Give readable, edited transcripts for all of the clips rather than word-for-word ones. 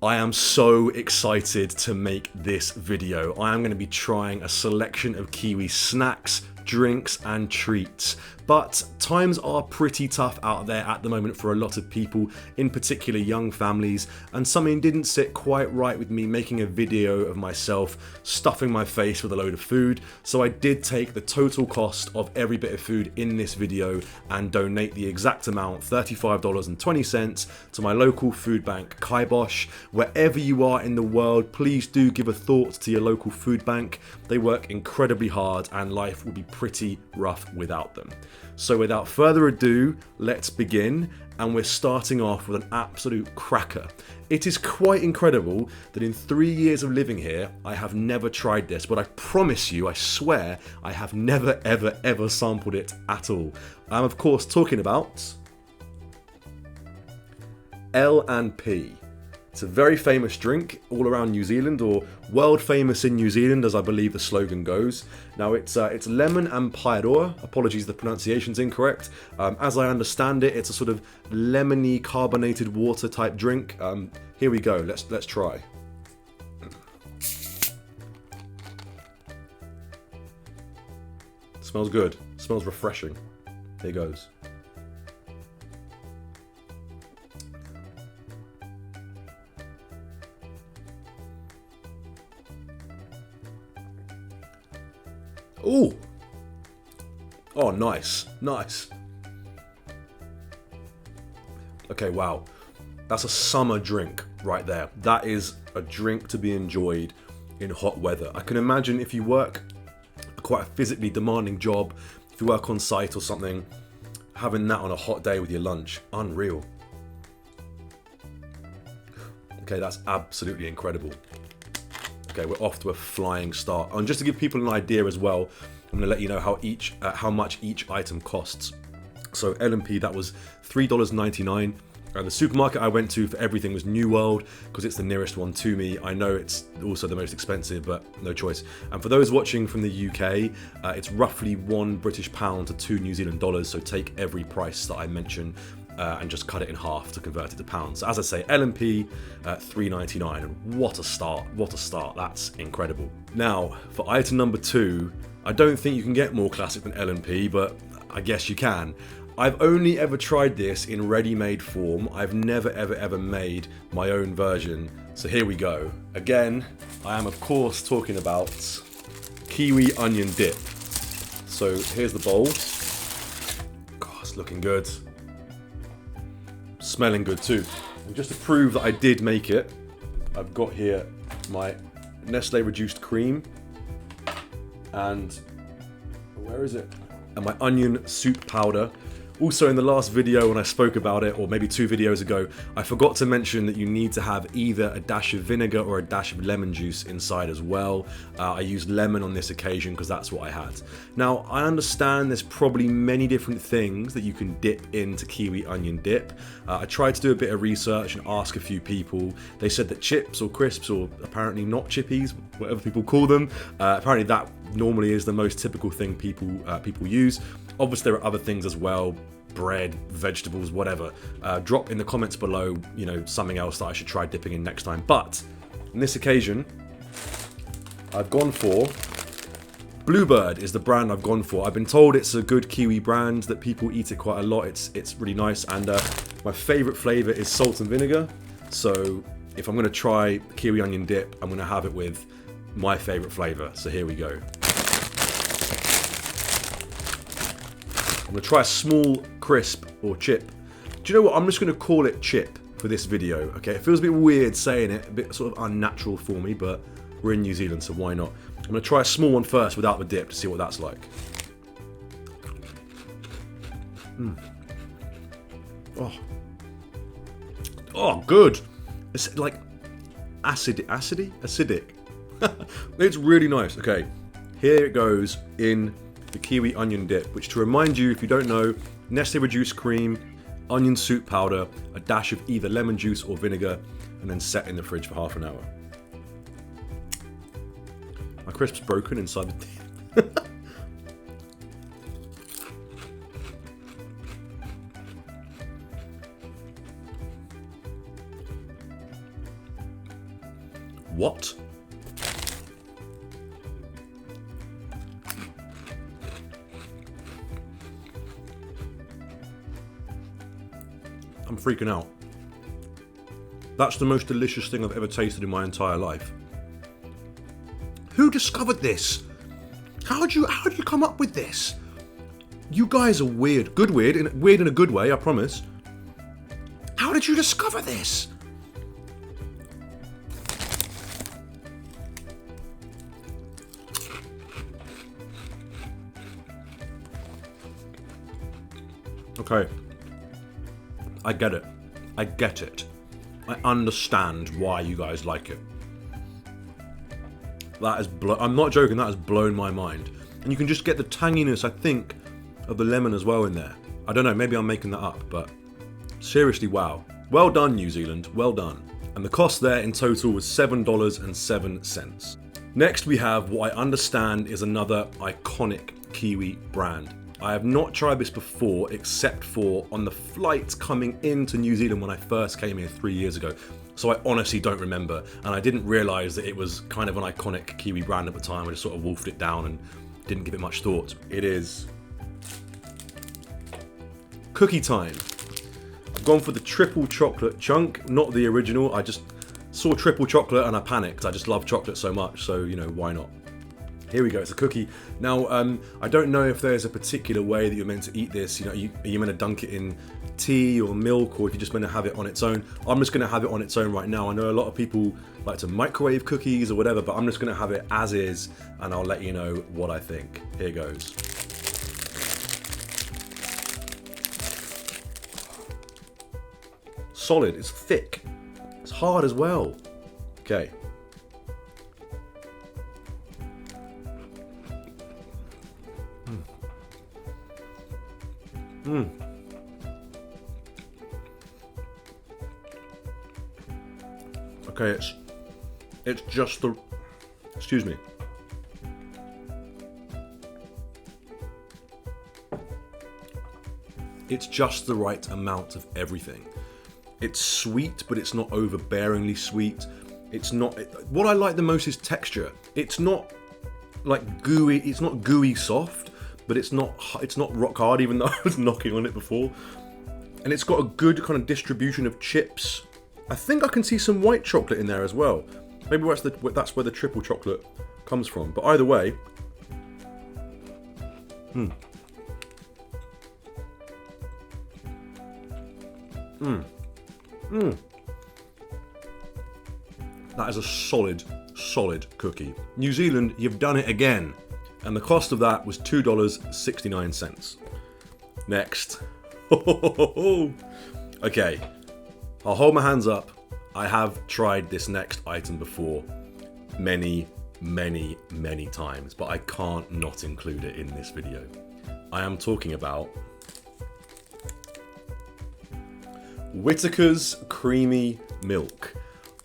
I am so excited to make this video. I am going to be trying a selection of Kiwi snacks, drinks and treats. But times are pretty tough out there at the moment for a lot of people, in particular young families, and something didn't sit quite right with me making a video of myself stuffing my face with a load of food, so I did take the total cost of every bit of food in this video and donate the exact amount, $35.20, to my local food bank, Kibosh. Wherever you are in the world, please do give a thought to your local food bank. They work incredibly hard and life will be pretty rough without them. So without further ado, let's begin, and we're starting off with an absolute cracker. It is quite incredible that in 3 years of living here, I have never tried this, but I promise you, I swear, I have never ever sampled it at all. I'm of course talking about L&P. It's a very famous drink all around New Zealand, or world famous in New Zealand, as I believe the slogan goes. Now it's lemon and paeroa. Apologies, the pronunciation's incorrect. As I understand it, it's a sort of lemony carbonated water type drink. Here we go. Let's try. Smells good. Smells refreshing. Here goes. Ooh. Oh, nice. Nice. Okay, wow. That's a summer drink right there. That is a drink to be enjoyed in hot weather. I can imagine if you work quite a physically demanding job, if you work on site or something, having that on a hot day with your lunch. Unreal. Okay, that's absolutely incredible. Okay, we're off to a flying start. And just to give people an idea as well, I'm going to let you know how much each item costs. So L&P, that was $3.99. The supermarket I went to for everything was New World, because it's the nearest one to me. I know it's also the most expensive, but no choice. And for those watching from the UK, it's roughly £1 British to $2 New Zealand dollars. So take every price that I mention and just cut it in half to convert it to pounds. So as I say, L&P, $3.99, and what a start, what a start, that's incredible. Now, for item number 2, I don't think you can get more classic than L&P, but I guess you can. I've only ever tried this in ready-made form. I've never ever made my own version, so here we go. Again, I am of course talking about Kiwi onion dip. So here's the bowl. God, it's looking good. Smelling good too. And just to prove that I did make it, I've got here my Nestle reduced cream and where is it? And my onion soup powder. Also in the last video when I spoke about it, or maybe 2 videos ago, I forgot to mention that you need to have either a dash of vinegar or a dash of lemon juice inside as well. I used lemon on this occasion because that's what I had. Now, I understand there's probably many different things that you can dip into Kiwi onion dip. I tried to do a bit of research and ask a few people. They said that chips or crisps, or apparently not chippies, whatever people call them, apparently that normally is the most typical thing people use. Obviously there are other things as well, bread, vegetables, whatever. Drop in the comments below, you know, something else that I should try dipping in next time. But on this occasion, I've gone for Bluebird is the brand I've gone for. I've been told it's a good Kiwi brand, that people eat it quite a lot. It's really nice, and my favourite flavour is salt and vinegar. So if I'm going to try Kiwi onion dip, I'm going to have it with my favourite flavour. So here we go. I'm going to try a small crisp or chip. Do you know what? I'm just going to call it chip for this video, okay? It feels a bit weird saying it, a bit sort of unnatural for me, but we're in New Zealand, so why not? I'm going to try a small one first without the dip to see what that's like. Oh, good. It's like acidic. It's really nice. Okay, here it goes in the Kiwi onion dip, which, to remind you, if you don't know, Nestle reduced cream, onion soup powder, a dash of either lemon juice or vinegar, and then set in the fridge for half an hour. My crisp's broken inside the dip. What? I'm freaking out. That's the most delicious thing I've ever tasted in my entire life. Who discovered this? How'd you come up with this? You guys are weird. Good weird, weird in a good way, I promise. How did you discover this? Okay. I get it. I get it. I understand why you guys like it. That is I'm not joking, that has blown my mind. And you can just get the tanginess, I think, of the lemon as well in there. I don't know, maybe I'm making that up, but seriously, wow. Well done, New Zealand, well done. And the cost there in total was $7.07. Next we have what I understand is another iconic Kiwi brand. I have not tried this before, except for on the flights coming into New Zealand when I first came here 3 years ago. So I honestly don't remember, and I didn't realise that it was kind of an iconic Kiwi brand at the time. I just sort of wolfed it down and didn't give it much thought. It is cookie time. I've gone for the triple chocolate chunk, not the original. I just saw triple chocolate and I panicked. I just love chocolate so much, so you know, why not? Here we go, it's a cookie. Now, I don't know if there's a particular way that you're meant to eat this. You know, are you meant to dunk it in tea or milk, or if you're just meant to have it on its own? I'm just gonna have it on its own right now. I know a lot of people like to microwave cookies or whatever, but I'm just gonna have it as is, and I'll let you know what I think. Here goes. Solid, it's thick. It's hard as well. Okay. Okay, it's just the, excuse me. It's just the right amount of everything. It's sweet, but it's not overbearingly sweet. It's not, what I like the most is texture. It's not like gooey, it's not gooey soft, but it's not rock hard, even though I was knocking on it before. And it's got a good kind of distribution of chips. I think I can see some white chocolate in there as well. Maybe that's where the triple chocolate comes from. But either way, that is a solid cookie. New Zealand, you've done it again. And the cost of that was $2.69. Next. Okay, I'll hold my hands up. I have tried this next item before many times, but I can't not include it in this video. I am talking about Whitakers creamy milk.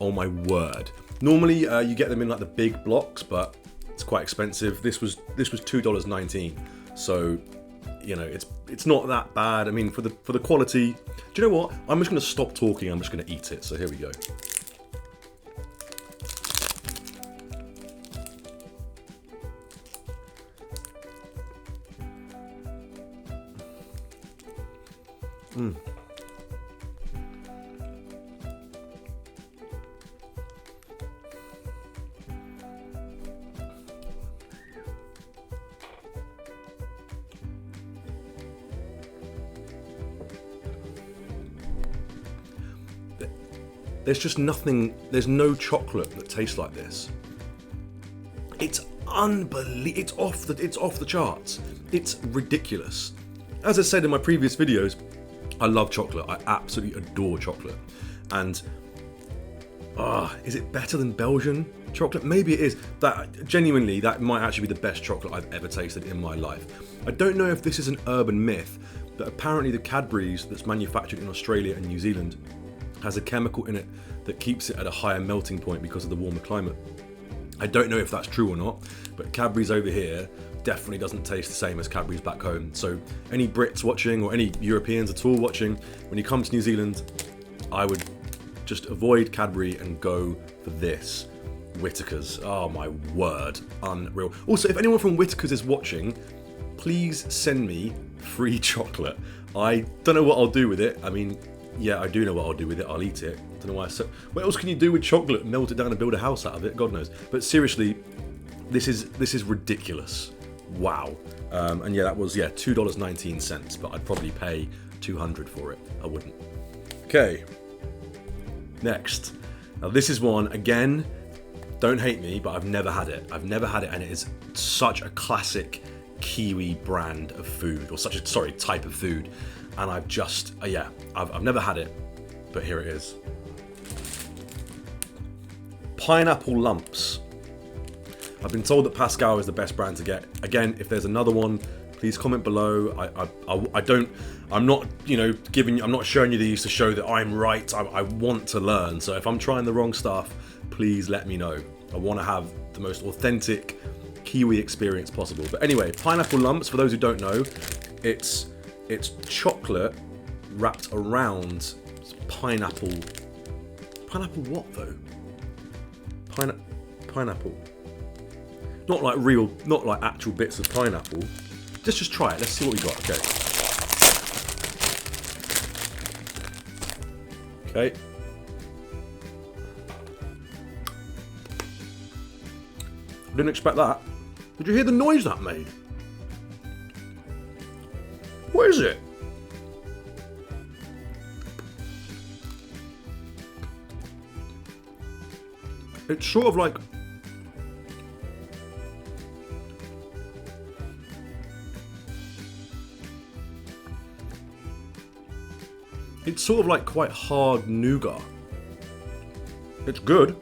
Oh my word. Normally you get them in like the big blocks, but it's quite expensive. This was $2.19. So, you know, it's not that bad. I mean, for the quality. Do you know what? I'm just going to stop talking. I'm just going to eat it. So here we go. There's just nothing, there's no chocolate that tastes like this. It's unbelievable, it's off the charts. It's ridiculous. As I said in my previous videos, I love chocolate. I absolutely adore chocolate. And, is it better than Belgian chocolate? Maybe it is. Genuinely, that might actually be the best chocolate I've ever tasted in my life. I don't know if this is an urban myth, but apparently the Cadbury's that's manufactured in Australia and New Zealand has a chemical in it that keeps it at a higher melting point because of the warmer climate. I don't know if that's true or not, but Cadbury's over here definitely doesn't taste the same as Cadbury's back home. So any Brits watching or any Europeans at all watching, when you come to New Zealand, I would just avoid Cadbury and go for this. Whitakers. Oh my word, unreal. Also, if anyone from Whitakers is watching, please send me free chocolate. I don't know what I'll do with it. I mean, yeah, I do know what I'll do with it. I'll eat it. I don't know why I said. What else can you do with chocolate? Melt it down and build a house out of it? God knows. But seriously, this is ridiculous. Wow. And yeah, that was $2.19. But I'd probably pay $200 for it. I wouldn't. Okay. Next. Now this is one again. Don't hate me, but I've never had it. I've never had it, and it is such a classic Kiwi brand of food, or type of food. And I've just, I've never had it, but here it is. Pineapple lumps. I've been told that Pascal is the best brand to get. Again, if there's another one, please comment below. I'm not showing you these to show that I'm right. I want to learn. So if I'm trying the wrong stuff, please let me know. I want to have the most authentic Kiwi experience possible. But anyway, pineapple lumps, for those who don't know, it's chocolate wrapped around pineapple. Pineapple what though? Pineapple. Not like actual bits of pineapple. Just try it. Let's see what we got. Okay. Didn't expect that. Did you hear the noise that made? What is it? It's sort of like... It's sort of like quite hard nougat. It's good.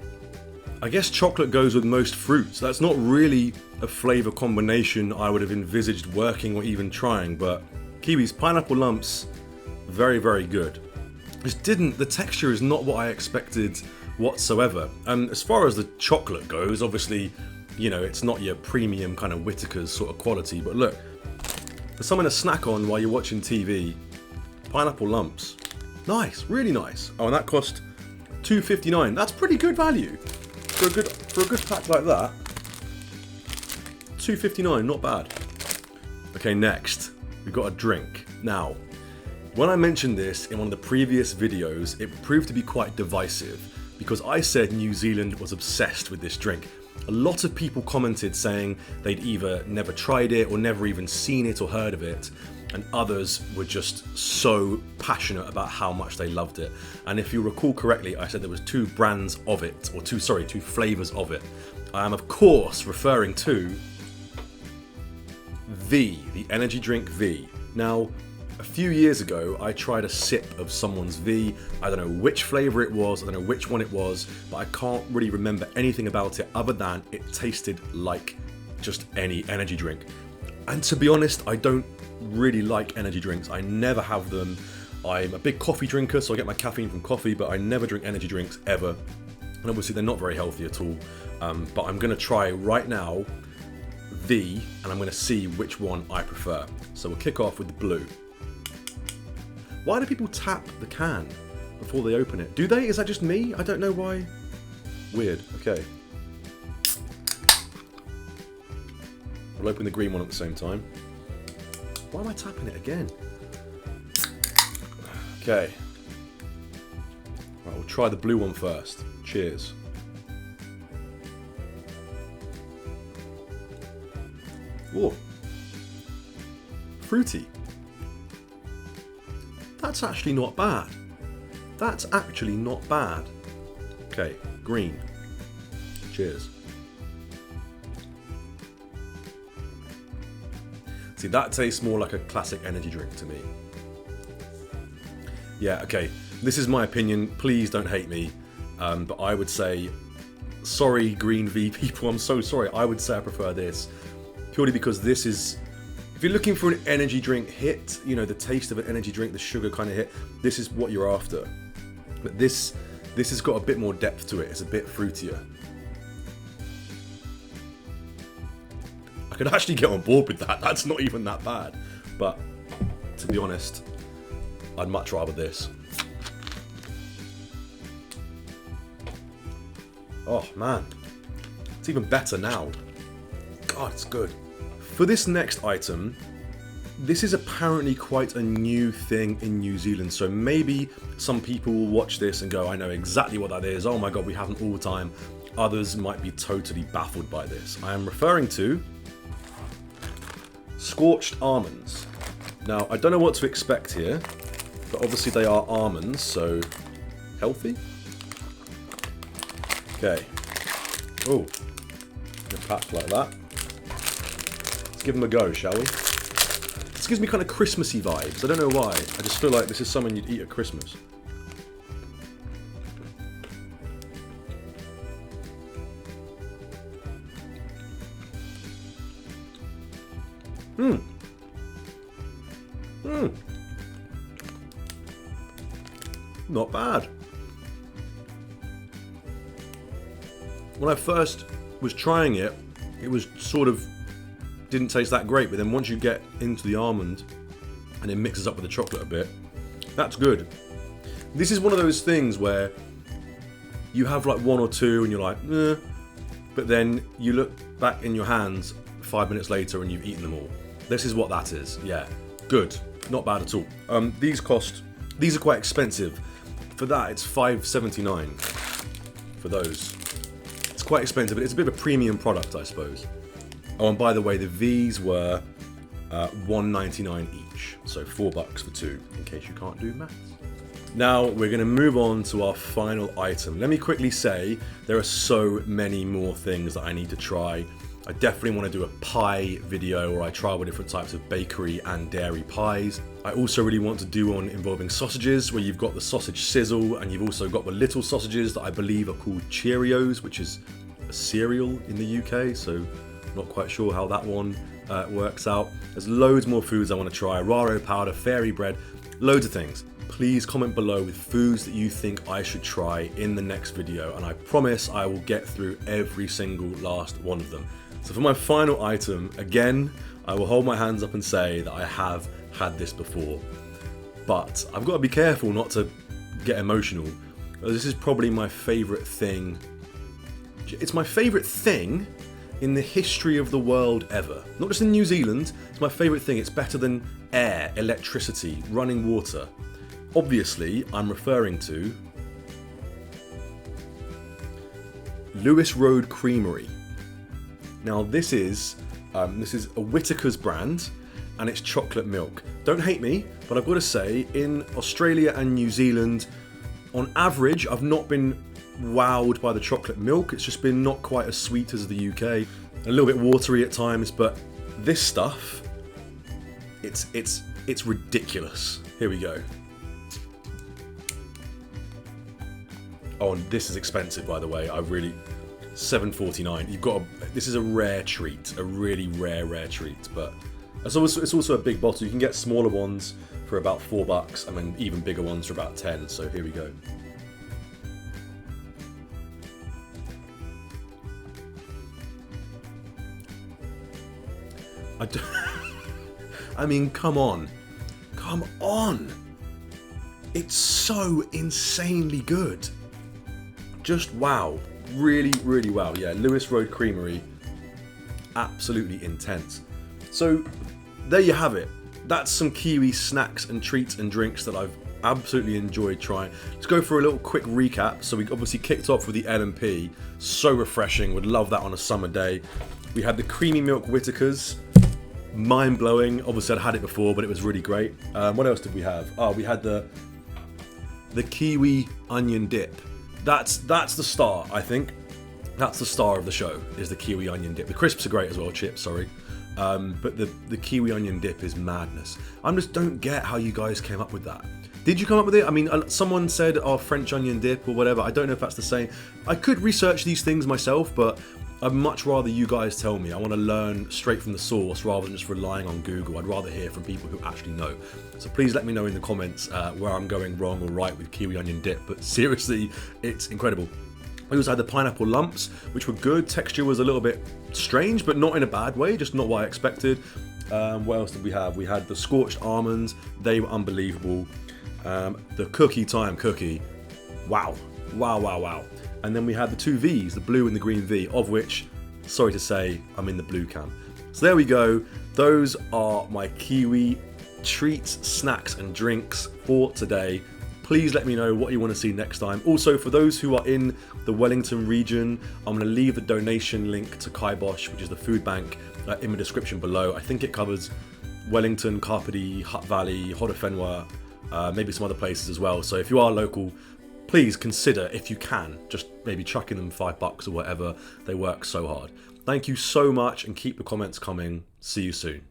I guess chocolate goes with most fruits. That's not really a flavour combination I would have envisaged working or even trying, but Kiwi's pineapple lumps, very, very good. The texture is not what I expected whatsoever. As far as the chocolate goes, obviously, it's not your premium kind of Whitakers sort of quality, but look, for something to snack on while you're watching TV, pineapple lumps. Nice, really nice. Oh, and that cost $2.59. That's pretty good value. For a good pack like that, $2.59, not bad. Okay, next, we've got a drink. Now, when I mentioned this in one of the previous videos, it proved to be quite divisive because I said New Zealand was obsessed with this drink. A lot of people commented saying they'd either never tried it or never even seen it or heard of it, and others were just so passionate about how much they loved it. And if you recall correctly, I said there was two brands of it, or two flavors of it. I am of course referring to the energy drink V. Now, a few years ago, I tried a sip of someone's V. I don't know which flavor it was, I don't know which one it was, but I can't really remember anything about it other than it tasted like just any energy drink. And to be honest, I don't really like energy drinks. I never have them. I'm a big coffee drinker, so I get my caffeine from coffee, but I never drink energy drinks ever. And obviously they're not very healthy at all. But I'm going to try right now V, and I'm going to see which one I prefer. So we'll kick off with the blue. Why do people tap the can before they open it? Do they? Is that just me? I don't know why. Weird. Okay. We'll open the green one at the same time. Why am I tapping it again? Okay. Right, we'll try the blue one first. Cheers. Whoa. Fruity. That's actually not bad. That's actually not bad. Okay, green. Cheers. See, that tastes more like a classic energy drink to me. Yeah, okay. This is my opinion. Please don't hate me. But I would say, sorry, Green V people. I'm so sorry. I would say I prefer this. Purely because this is, if you're looking for an energy drink hit, the taste of an energy drink, the sugar kind of hit, this is what you're after. But this has got a bit more depth to it. It's a bit fruitier. I could actually get on board with that. That's not even that bad. But to be honest, I'd much rather this. Oh man. It's even better now. God, it's good. For this next item, this is apparently quite a new thing in New Zealand, so maybe some people will watch this and go, I know exactly what that is, oh my god, we have them all the time. Others might be totally baffled by this. I am referring to Scorched almonds. Now, I don't know what to expect here, but obviously they are almonds, so healthy? Okay. Oh, perhaps like that. Let's give them a go, shall we? This gives me kind of Christmassy vibes. I don't know why. I just feel like this is something you'd eat at Christmas. Not bad. When I first was trying it, it was sort of didn't taste that great, but then once you get into the almond and it mixes up with the chocolate a bit, that's good. This is one of those things where you have like one or two and you're like, eh, but then you look back in your hands 5 minutes later and you've eaten them all. This is what that is. Yeah, good. Not bad at all. These are quite expensive. For that, it's $5.79 for those. It's quite expensive, but it's a bit of a premium product, I suppose. Oh, and by the way, the V's were $1.99 each, so $4 for two, in case you can't do maths. Now, we're going to move on to our final item. Let me quickly say, there are so many more things that I need to try. I definitely want to do a pie video where I try all different types of bakery and dairy pies. I also really want to do one involving sausages, where you've got the sausage sizzle and you've also got the little sausages that I believe are called Cheerios, which is a cereal in the UK, so not quite sure how that one works out. There's loads more foods I want to try. Raro powder, fairy bread, loads of things. Please comment below with foods that you think I should try in the next video, and I promise I will get through every single last one of them. So for my final item, again, I will hold my hands up and say that I have had this before. But I've got to be careful not to get emotional. This is probably my favourite thing. It's my favourite thing in the history of the world ever. Not just in New Zealand, it's my favourite thing. It's better than air, electricity, running water. Obviously, I'm referring to Lewis Road Creamery. Now this is a Whitakers brand, and it's chocolate milk. Don't hate me, but I've got to say, in Australia and New Zealand, on average, I've not been wowed by the chocolate milk. It's just been not quite as sweet as the UK, a little bit watery at times. But this stuff, it's ridiculous. Here we go. Oh, and this is expensive, by the way. $7.49. You've got this is a rare treat, a really rare treat. But it's also a big bottle. You can get smaller ones for about $4, and then even bigger ones for about 10. So here we go. I mean, come on. It's so insanely good. Just wow. Really wow. Yeah, Lewis Road Creamery, absolutely intense. So there you have it. That's some Kiwi snacks and treats and drinks that I've absolutely enjoyed trying. Let's go for a little quick recap. So we obviously kicked off with the L&P. So refreshing, would love that on a summer day. We had the creamy milk Whitakers, mind-blowing. Obviously I'd had it before, but it was really great. What else did we have? Oh, we had the Kiwi onion dip. That's the star, I think. That's the star of the show, is the Kiwi onion dip. The crisps are great as well, chips, sorry. But the Kiwi onion dip is madness. I just don't get how you guys came up with that. Did you come up with it? I mean, someone said, oh, French onion dip or whatever. I don't know if that's the same. I could research these things myself, but I'd much rather you guys tell me. I want to learn straight from the source rather than just relying on Google. I'd rather hear from people who actually know. So please let me know in the comments where I'm going wrong or right with Kiwi onion dip. But seriously, it's incredible. We also had the pineapple lumps, which were good. Texture was a little bit strange, but not in a bad way, just not what I expected. What else did we have? We had the scorched almonds. They were unbelievable. The cookie time cookie. Wow. And then we had the two V's, the blue and the green V, of which sorry to say I'm in the blue camp. So there we go. Those are my Kiwi treats, snacks and drinks for today. Please let me know what you want to see next time. Also, for those who are in the Wellington region, I'm going to leave the donation link to Kibosh, which is the food bank, in the description below. I think it covers Wellington, Carpedy, Hutt Valley, Hodderfenwa, maybe some other places as well. So if you are local, please consider, if you can, just maybe chucking them $5 or whatever. They work so hard. Thank you so much and keep the comments coming. See you soon.